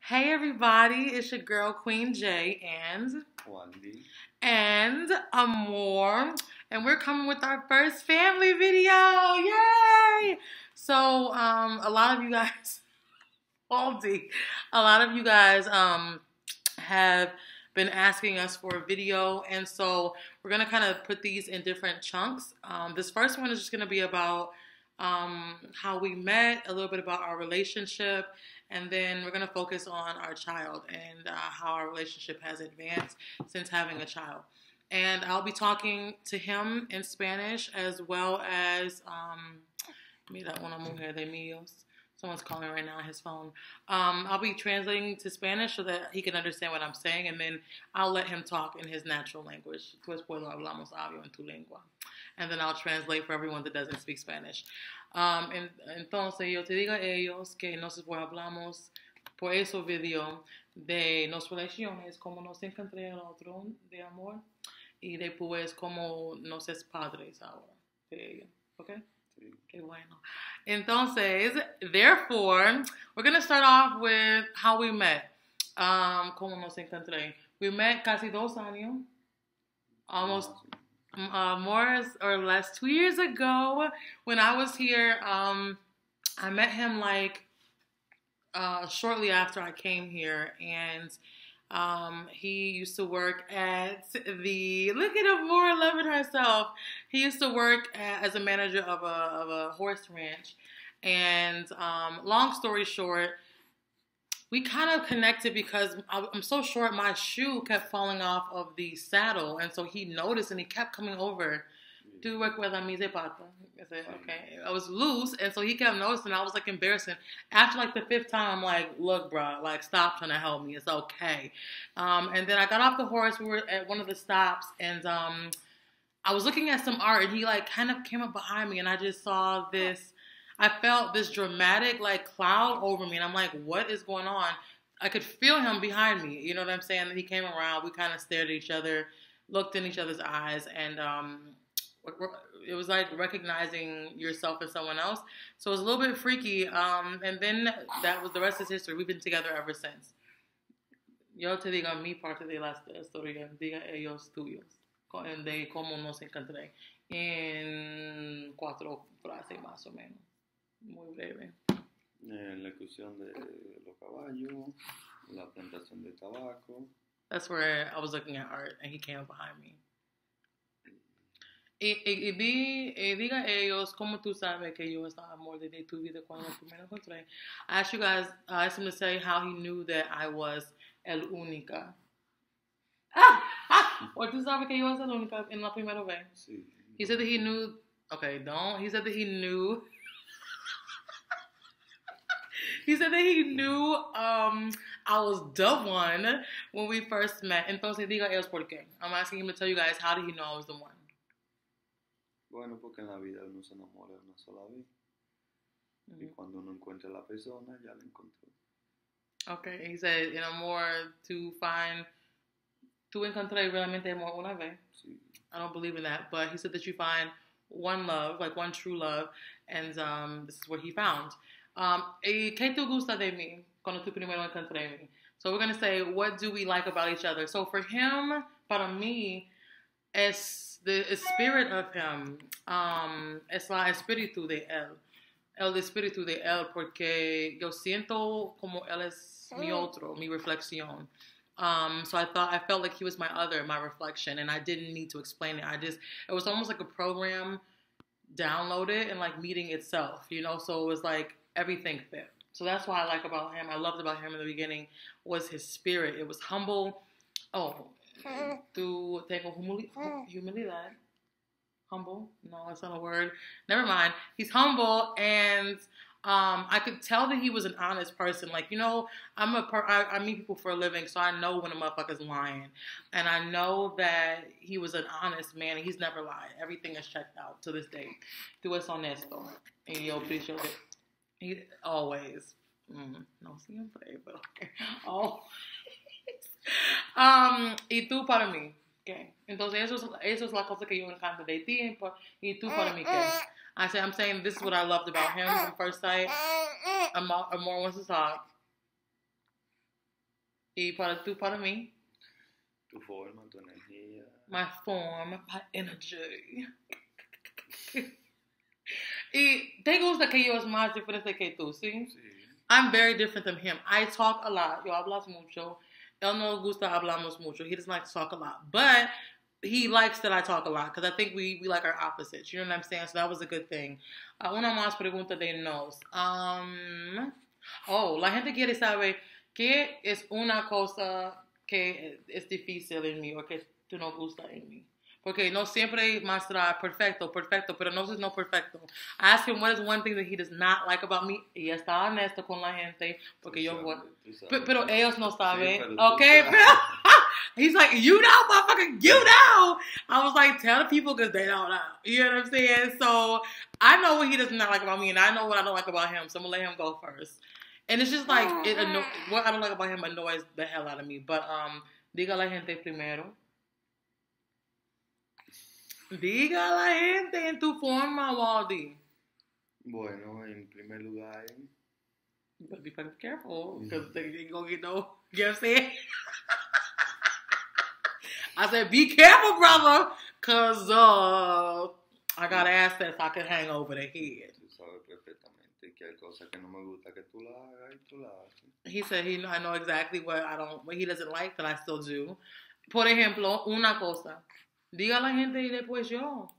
Hey everybody, it's your girl Queen J Wandy. and Amor, and we're coming with our first family video. Yay! So, a lot of you guys, Aldi, a lot of you guys have been asking us for a video, and so we're gonna kind of put these in different chunks. This first one is just gonna be about how we met, a little bit about our relationship, and then we're gonna focus on our child and how our relationship has advanced since having a child. And I'll be talking to him in Spanish as well as mira una mujer de míos. Someone's calling right now on his phone. I'll be translating to Spanish so that he can understand what I'm saying, and then I'll let him talk in his natural language. Después lo hablamos audio en tu lengua. And then I'll translate for everyone that doesn't speak Spanish. Entonces, yo te digo a ellos que nosotros hablamos por ese video de nuestras relaciones, como nos encontré el otro de amor, y después como nos es padres ahora de ella. ¿Ok? Qué bueno. Entonces, therefore, we're going to start off with how we met. Como nos encontré. We met casi 2 años. Almost more or less 2 years ago when I was here. I met him like shortly after I came here, and he used to work at look at Amor loving herself. He used to work as a manager of a horse ranch, and long story short, we kind of connected because I'm so short, my shoe kept falling off of the saddle, and so he noticed and he kept coming over. Do work with mis zapatos. I said, okay. I was loose, and so he kept noticing. I was like embarrassing. After like the 5th time, I'm like, look, bro, like stop trying to help me. It's okay. And then I got off the horse. We were at one of the stops, and I was looking at some art, and he like kind of came up behind me, and I just saw this. I felt this dramatic like cloud over me, and I'm like, what is going on? I could feel him behind me. You know what I'm saying? And he came around. We kind of stared at each other, looked in each other's eyes, and it was like recognizing yourself as someone else. So it was a little bit freaky. And then that was the rest is history. We've been together ever since. Yo te digo mi parte de la historia, diga ellos tuyos, de cómo nos encontré. En 4 frases más o menos. Muy breve. La excursión de los caballos, la plantación de tabaco. That's where I was looking at art, and he came up behind me. Diga ellos, ¿cómo tú sabes que yo estaba amor de tu vida cuando me encontré? I asked you guys, I asked him to say how he knew that I was el única. Or tú sabes que yo was el única en la primera vez? Sí. He said that he knew, okay, don't. He said that he knew. He said that he knew I was the one when we first met. Entonces, diga ellos por qué. I'm asking him to tell you guys, how did he know I was the one? Bueno, porque en la vida uno se enamora una sola vez. Y cuando uno encuentra a la persona, ya la encontró. Okay, he said, in amor, to find, tú encontré realmente amor una vez. Sí. I don't believe in that, but he said that you find one love, like one true love, and this is what he found. ¿Qué te gusta de mí cuando tú primero encontré mí? So we're going to say, what do we like about each other? So for him, para mí, es the spirit of him, es la espíritu de él, el espíritu de él, porque yo siento como él es mi otro, mi reflexión. So I felt like he was my other, my reflection, and I didn't need to explain it. It was almost like a program downloaded and like meeting itself, you know? So it was like everything fit. So that's what I like about him. I loved about him in the beginning was his spirit. It was humble. Oh, tengo humildad. Humble? No, that's not a word. Never mind. He's humble, and I could tell that he was an honest person. Like, you know, I meet people for a living, so I know when a motherfucker's lying. And I know that he was an honest man, and he's never lied. Everything is checked out to this day. Tú es honesto. Y yo aprecio que he always. No siempre, pero always. Y tú para mí. Okay. Entonces eso es la cosa que yo encanta de ti y tú para mí qué. I'm saying this is what I loved about him from first sight. Amor wants to talk. Y para mí, Tu forma, tu energía. my form, my energy. Y te gusta que yo es más diferente que tú, ¿sí? Sí. I'm very different than him. I talk a lot. Yo hablas mucho. Él no gusta hablamos mucho. He doesn't like to talk a lot. But he likes that I talk a lot because I think we like our opposites. You know what I'm saying? So that was a good thing. Una más pregunta de nos. La gente quiere saber qué es una cosa que es difícil en mí o que tú no gusta en mí. Porque no siempre muestra perfecto, pero no es no perfecto. I ask him what is one thing that he does not like about me. Y está honesto con la gente. Porque yo voy. Pero ellos no saben. Sí, okay, pero. He's like, you know, motherfucker, you know. I was like, tell the people because they don't know. You know what I'm saying? So I know what he does not like about me, and I know what I don't like about him. So I'm gonna let him go first. And it's just like what I don't like about him annoys the hell out of me. But diga la gente primero. Diga la gente en tu forma, Waldy. Bueno, en primer lugar. You better be fucking careful because they ain't gonna get no. You know what I'm saying? I said, be careful, brother, because I got assets I can hang over the head. Tú sabes perfectamente que hay cosas que no me gusta que tú la hagas y tú la haces. He said I know exactly what he doesn't like that I still do. Por ejemplo, una cosa. Diga a la gente y después yo.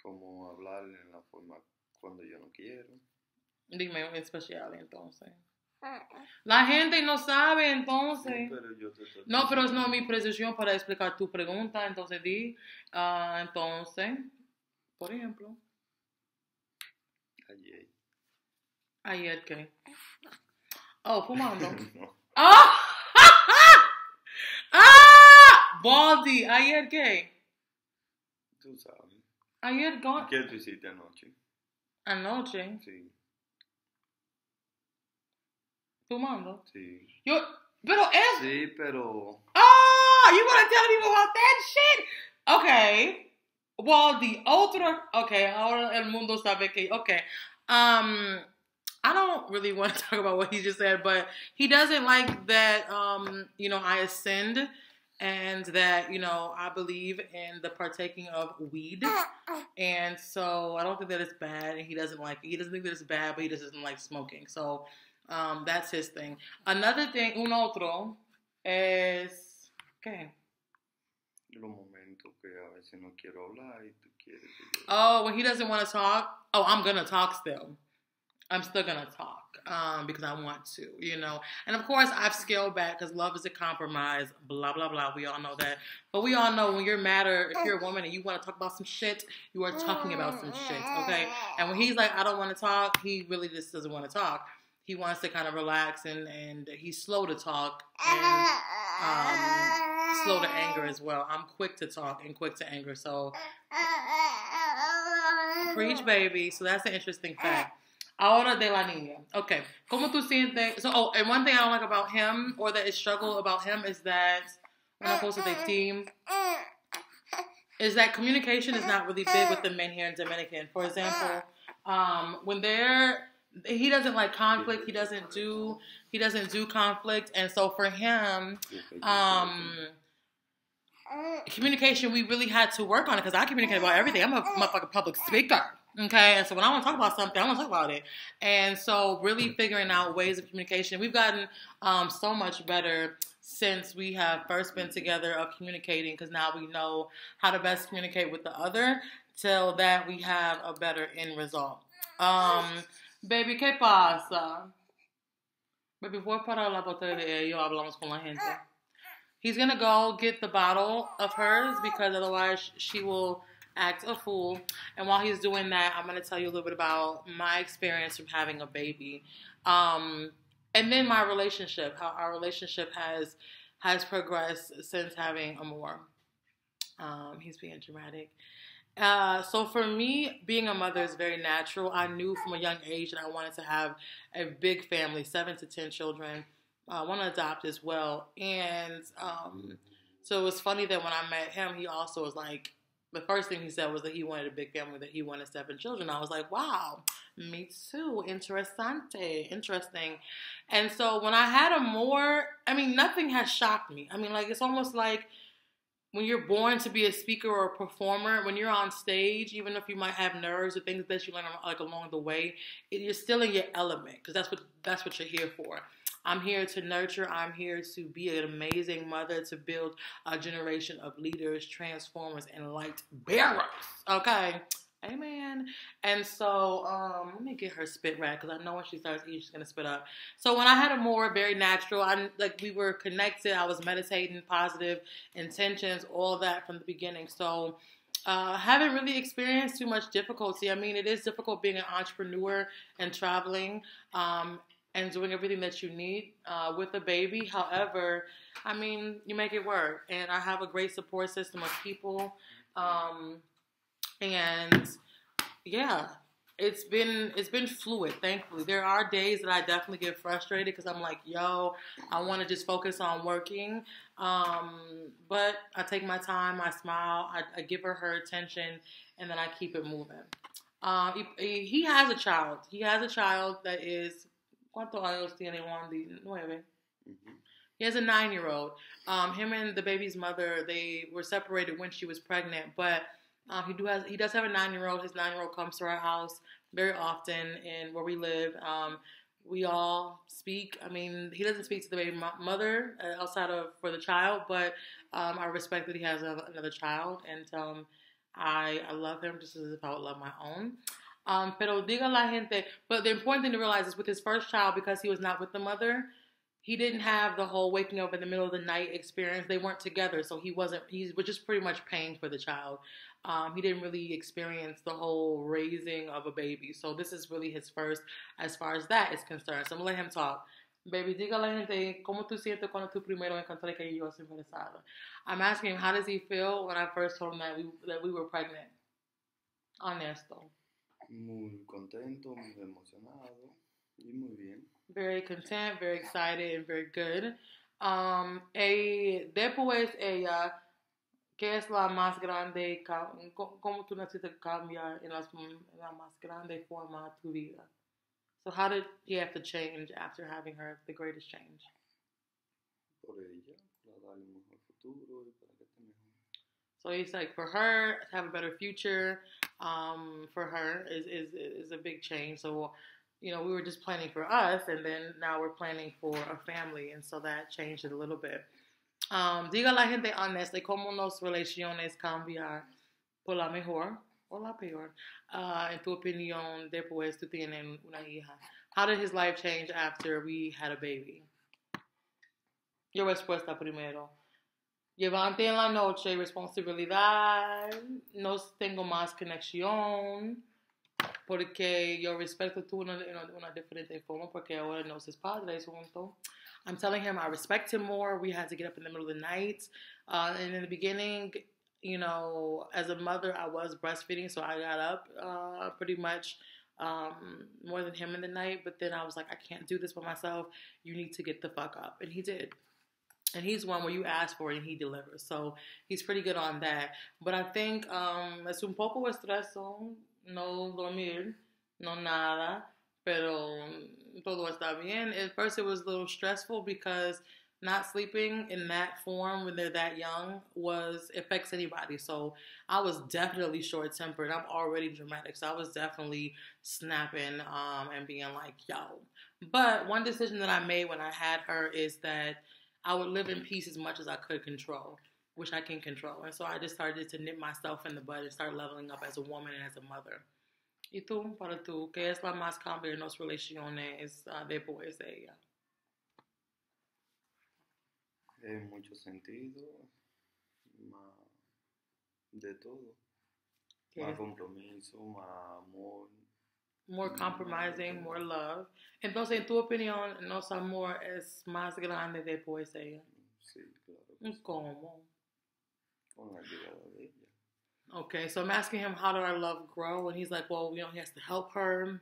Como hablar en la forma cuando yo no quiero. Dime en especial, entonces. La gente no sabe, entonces. Sí, pero yo te estoy no, pero es no mi precisión para explicar tu pregunta. Entonces, entonces, por ejemplo. Ayer. ¿Ayer qué? Oh, fumando. No. ¡Ah! Baldy, ¿ayer qué? Tú sabes. Ayer ¿Qué tú hiciste anoche? Anoche. Sí. Fumando. Sí. Pero es. Sí, pero. Oh, you want to tell people about that shit? Okay. Well, the otro. Okay, ahora el mundo sabe que. Okay. I don't really want to talk about what he just said, but he doesn't like that. I ascend. And that, I believe in the partaking of weed. And so I don't think that it's bad. And he doesn't like it. He doesn't think that it's bad, but he just doesn't like smoking. So that's his thing. Another thing, un otro, es... ¿Qué? Los momentos que a veces no quiero hablar y tú quieres. Oh, when he doesn't want to talk? Oh, I'm going to talk still. I'm still going to talk because I want to, And of course, I've scaled back because love is a compromise, blah, blah, blah. We all know that. But we all know when you're mad or if you're a woman and you want to talk about some shit, you are talking about some shit, okay? And when he's like, I don't want to talk, he really just doesn't want to talk. He wants to kind of relax and he's slow to talk and slow to anger as well. I'm quick to talk and quick to anger. So, preach, baby. So that's an interesting fact. Ahora de la niña. Okay. ¿Cómo tú sientes? So, and one thing I don't like about him, or that is struggle about him, is that una cosa de team, is that communication is not really big with the men here in Dominican. For example, when he doesn't like conflict. He doesn't do conflict, and so for him, communication, we really had to work on it because I communicate about everything. I'm a motherfucking public speaker. Okay, and so when I want to talk about something, I want to talk about it. And so really figuring out ways of communication. We've gotten so much better since we have first been together of communicating because now we know how to best communicate with the other till that we have a better end result. Baby, ¿qué pasa? Baby, voy para la botella de ellos, hablamos con la gente. He's going to go get the bottle of hers because otherwise she will act a fool. And while he's doing that, I'm going to tell you a little bit about my experience from having a baby. And then my relationship, how our relationship has progressed since having Amor. He's being dramatic. So for me, being a mother is very natural. I knew from a young age that I wanted to have a big family, 7 to 10 children. I want to adopt as well. And so it was funny that when I met him, he also was like, the first thing he said was that he wanted a big family, that he wanted 7 children. I was like, wow, me too. Interessante. Interesting. And so when I had a more, I mean, nothing has shocked me. I mean, like, it's almost like when you're born to be a speaker or a performer, when you're on stage, even if you might have nerves or things that you learn like along the way, you're still in your element because that's what you're here for. I'm here to nurture. I'm here to be an amazing mother, to build a generation of leaders, transformers, and light bearers. Okay. Amen. And so, let me get her spit right because I know when she starts eating, she's gonna spit up. So when I had a more very natural, we were connected. I was meditating, positive intentions, all that from the beginning. So, haven't really experienced too much difficulty. I mean, it is difficult being an entrepreneur and traveling, and doing everything that you need with a baby. However, I mean, you make it work, and I have a great support system of people. And yeah, it's been fluid, thankfully. There are days that I definitely get frustrated because I'm like, yo, I want to just focus on working. But I take my time, I smile, I give her attention, and then I keep it moving. He has a child. He has a child that is, ¿cuántos años tiene Juan? 9. He has a 9-year-old. Him and the baby's mother, they were separated when she was pregnant, but he does have a 9-year-old. His 9-year-old comes to our house very often in where we live. We all speak. I mean, he doesn't speak to the baby mother outside of for the child, but I respect that he has another child, and I love him just as if I would love my own. Pero diga la gente. But the important thing to realize is with his first child, because he was not with the mother, he didn't have the whole waking up in the middle of the night experience. They weren't together, so he was just pretty much paying for the child. He didn't really experience the whole raising of a baby. So this is really his first as far as that is concerned. So I'm going to let him talk. Baby, diga a la gente, ¿cómo tú sientes cuando tú primero encontré que yo soy embarazada? I'm asking him, how does he feel when I first told him that we were pregnant? Honesto. Muy contento, muy emocionado y muy bien. Very content, very excited, and very good. Después ella, ¿qué es la más grande? ¿Cómo tú necesitas cambiar en la más grande forma de tu vida? So how did he have to change after having her, the greatest change? Por ella, para darle un mejor futuro y para que esté mejor. So he's like, for her to have a better future, for her is a big change. So, you know, we were just planning for us, and then now we're planning for a family, and so that changed it a little bit. Diga la gente honesta, ¿cómo las relaciones cambiar por la mejor o la peor? En tu opinión, después tú tienes una hija. How did his life change after we had a baby? Your respuesta primero. Llevante en la noche, responsabilidad, no tengo más conexión, porque yo respeto tú una diferente forma, porque ahora no es padre junto. I'm telling him I respect him more. We had to get up in the middle of the night. And in the beginning, you know, as a mother, I was breastfeeding, so I got up pretty much more than him in the night. But then I was like, I can't do this by myself. You need to get the fuck up. And he did. And he's one where you ask for it and he delivers. So he's pretty good on that. But I think es un poco estreso no dormir, no nada, pero todo está bien. At first it was a little stressful because not sleeping in that form when they're that young affects anybody. So I was definitely short-tempered. I'm already dramatic. So I was definitely snapping and being like, yo. But one decision that I made when I had her is that I would live in peace as much as I could control, which I can control. And so I just started to nip myself in the bud and start leveling up as a woman and as a mother. ¿Y tú, para tú, qué es la más cambio en las relaciones después de ella? En muchos sentidos, más de todo. Más compromiso, más amor. More compromising, more love. Entonces, en tu opinión, ¿nuestro amor es más grande después de ella? Sí, claro. ¿Cómo? Con la llegada de ella. Okay, so I'm asking him, how did our love grow? And he's like, well, you know, he has to help her,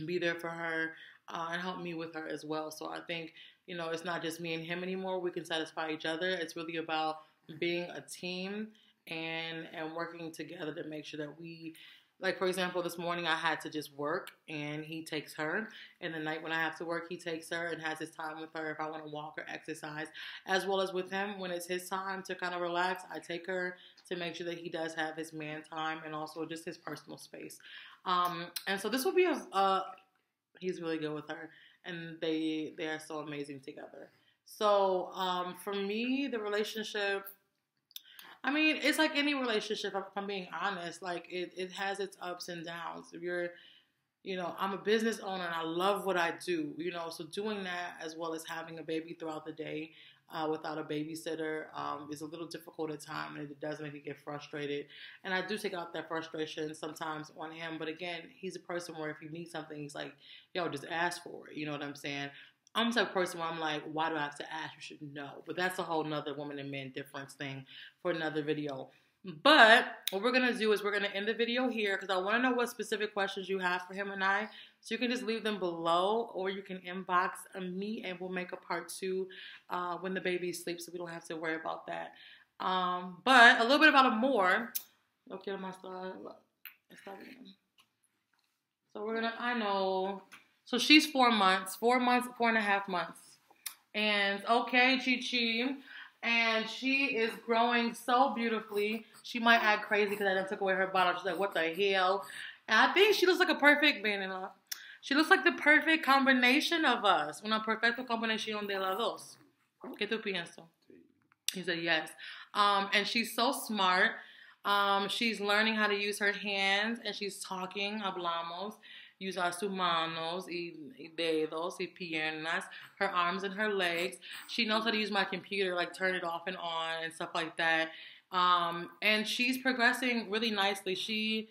be there for her, and help me with her as well. So I think, you know, it's not just me and him anymore. We can satisfy each other. It's really about being a team and working together to make sure that we, like, for example, this morning I had to just work and he takes her. And the night when I have to work, he takes her and has his time with her if I want to walk or exercise, as well as with him when it's his time to kind of relax. I take her to make sure that he does have his man time and also just his personal space. And so this will be he's really good with her, and they are so amazing together. So for me, the relationship, I mean, it's like any relationship, if I'm being honest. Like, it has its ups and downs. If you're, I'm a business owner and I love what I do, so doing that as well as having a baby throughout the day without a babysitter is a little difficult at times, and it does make me get frustrated. And I do take out that frustration sometimes on him. But again, he's a person where if he needs something, he's like, yo, just ask for it. You know what I'm saying? I'm the type of person where I'm like, why do I have to ask? You should know. But that's a whole nother woman and man difference thing for another video. But what we're going to do is we're going to end the video here because I want to know what specific questions you have for him and I. So you can just leave them below, or you can inbox me and we'll make a part 2 when the baby sleeps, so we don't have to worry about that. But a little bit about Amor. Okay, so we're going to, I know... So she's 4 months, 4.5 months. And okay, Chi-Chi. And she is growing so beautifully. She might act crazy because I done took away her bottle. She's like, what the hell? And I think she looks like a perfect, she looks like the perfect combination of us. Una perfecta combinación de las dos. ¿Qué tú piensas? He said yes. And she's so smart. She's learning how to use her hands, and she's talking, hablamos. Usa sus manos y dedos y piernas, her arms and her legs. She knows how to use my computer, like turn it off and on and stuff like that. And she's progressing really nicely.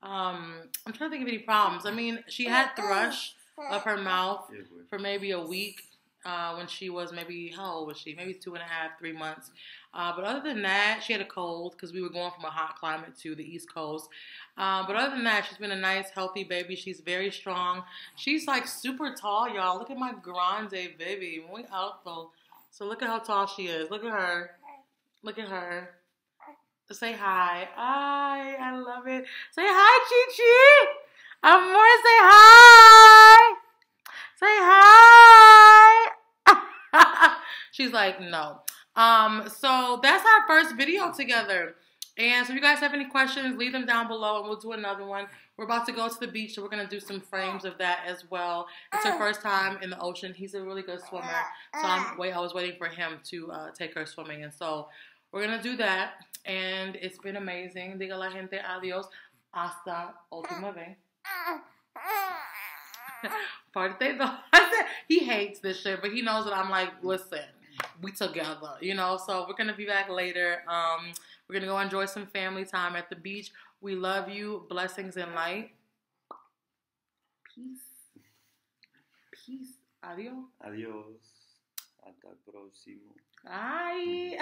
I'm trying to think of any problems. I mean, she had thrush of her mouth for maybe a week when she was maybe, how old was she? Maybe 2.5, 3 months. But other than that, she had a cold because we were going from a hot climate to the East Coast. But other than that, she's been a nice, healthy baby. She's very strong. She's like super tall, y'all. Look at my grande baby. Muy alto. So look at how tall she is. Look at her. Look at her. Say hi. Hi. I love it. Say hi, Chi-Chi. Amor, say hi. Say hi. She's like, no. So that's our first video together. And so if you guys have any questions, leave them down below and we'll do another one. We're about to go to the beach, so we're going to do some frames of that as well. It's her first time in the ocean. He's a really good swimmer. So I was waiting for him to take her swimming. And so we're going to do that. And it's been amazing. Diga la gente adios. Hasta última vez. Parte dos. He hates this shit, but he knows that I'm like, listen, we together, So we're going to be back later. We're going to go enjoy some family time at the beach. We love you. Blessings and light. Peace. Peace. Adios. Adiós. Hasta el próximo. Bye.